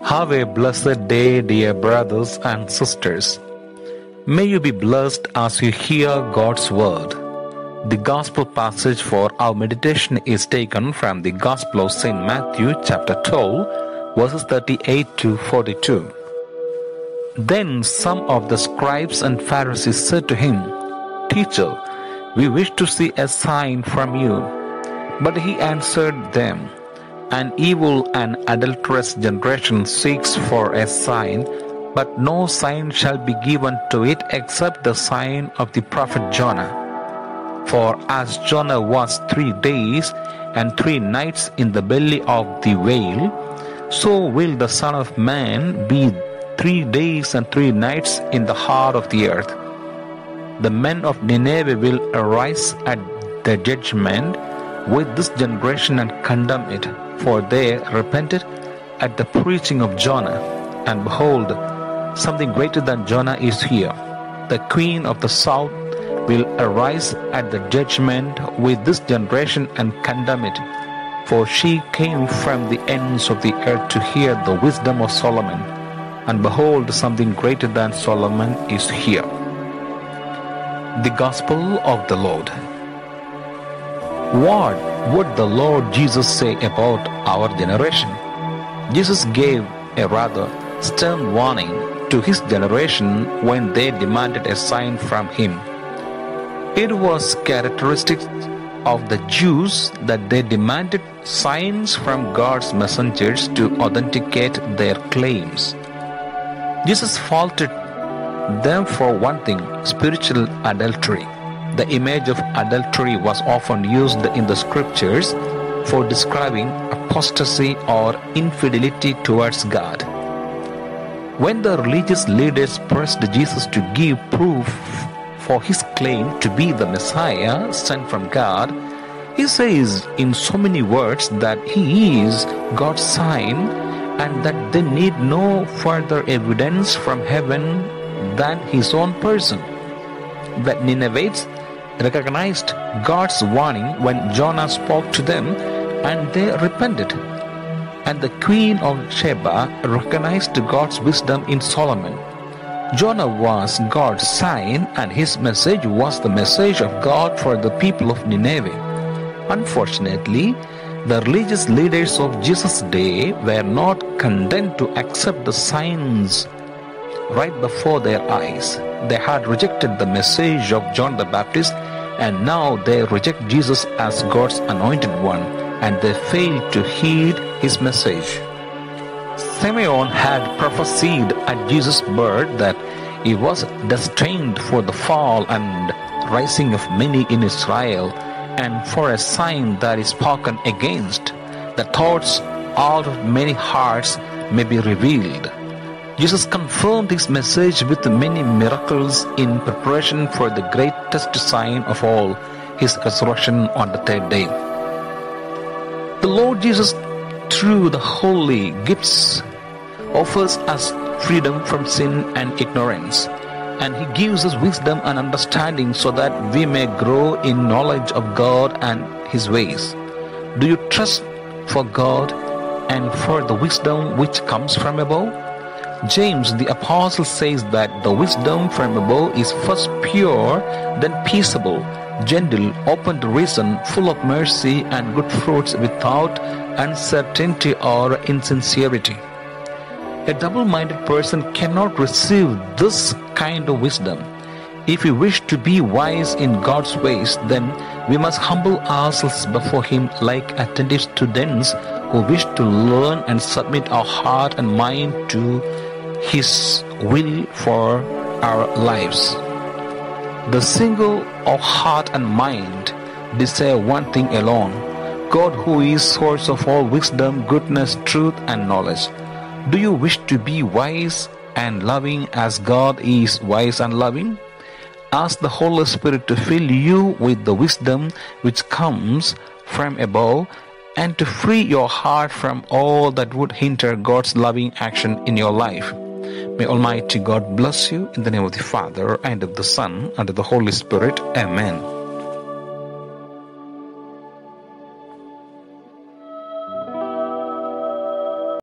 Have a blessed day, dear brothers and sisters. May you be blessed as you hear God's word. The gospel passage for our meditation is taken from the Gospel of St. Matthew chapter 12, verses 38 to 42. Then some of the scribes and Pharisees said to him, "Teacher, we wish to see a sign from you." But he answered them, "An evil and adulterous generation seeks for a sign, but no sign shall be given to it except the sign of the prophet Jonah. For as Jonah was 3 days and 3 nights in the belly of the whale, so will the Son of Man be 3 days and 3 nights in the heart of the earth. The men of Nineveh will arise at the judgment with this generation and condemn it, for they repented at the preaching of Jonah. And behold, something greater than Jonah is here. The queen of the south will arise at the judgment with this generation and condemn it, for she came from the ends of the earth to hear the wisdom of Solomon. And behold, something greater than Solomon is here." The Gospel of the Lord. What would the Lord Jesus say about our generation? Jesus gave a rather stern warning to his generation when they demanded a sign from him. It was characteristic of the Jews that they demanded signs from God's messengers to authenticate their claims. Jesus faulted them for one thing: spiritual adultery. The image of adultery was often used in the scriptures for describing apostasy or infidelity towards God. When the religious leaders pressed Jesus to give proof for his claim to be the Messiah sent from God, he says in so many words that he is God's sign and that they need no further evidence from heaven than his own person. The Ninevites recognized God's warning when Jonah spoke to them, and they repented. And the queen of Sheba recognized God's wisdom in Solomon. Jonah was God's sign, and his message was the message of God for the people of Nineveh. Unfortunately, the religious leaders of Jesus' day were not content to accept the signs right before their eyes. They had rejected the message of John the Baptist, and now they reject Jesus as God's anointed one, and they fail to heed his message. Simeon had prophesied at Jesus' birth that he was destined for the fall and rising of many in Israel, and for a sign that is spoken against, the thoughts out of many hearts may be revealed. Jesus confirmed his message with many miracles in preparation for the greatest sign of all, his resurrection on the 3rd day. The Lord Jesus, through the holy gifts, offers us freedom from sin and ignorance, and he gives us wisdom and understanding so that we may grow in knowledge of God and his ways. Do you trust for God and for the wisdom which comes from above? James the apostle says that the wisdom from above is first pure, then peaceable, gentle, open to reason, full of mercy and good fruits, without uncertainty or insincerity. A double-minded person cannot receive this kind of wisdom. If we wish to be wise in God's ways, then we must humble ourselves before him like attentive students who wish to learn and submit our heart and mind to his will for our lives. The single of heart and mind desire one thing alone: God, who is source of all wisdom, goodness, truth, and knowledge. Do you wish to be wise and loving as God is wise and loving? Ask the Holy Spirit to fill you with the wisdom which comes from above, and to free your heart from all that would hinder God's loving action in your life. May Almighty God bless you, in the name of the Father, and of the Son, and of the Holy Spirit. Amen.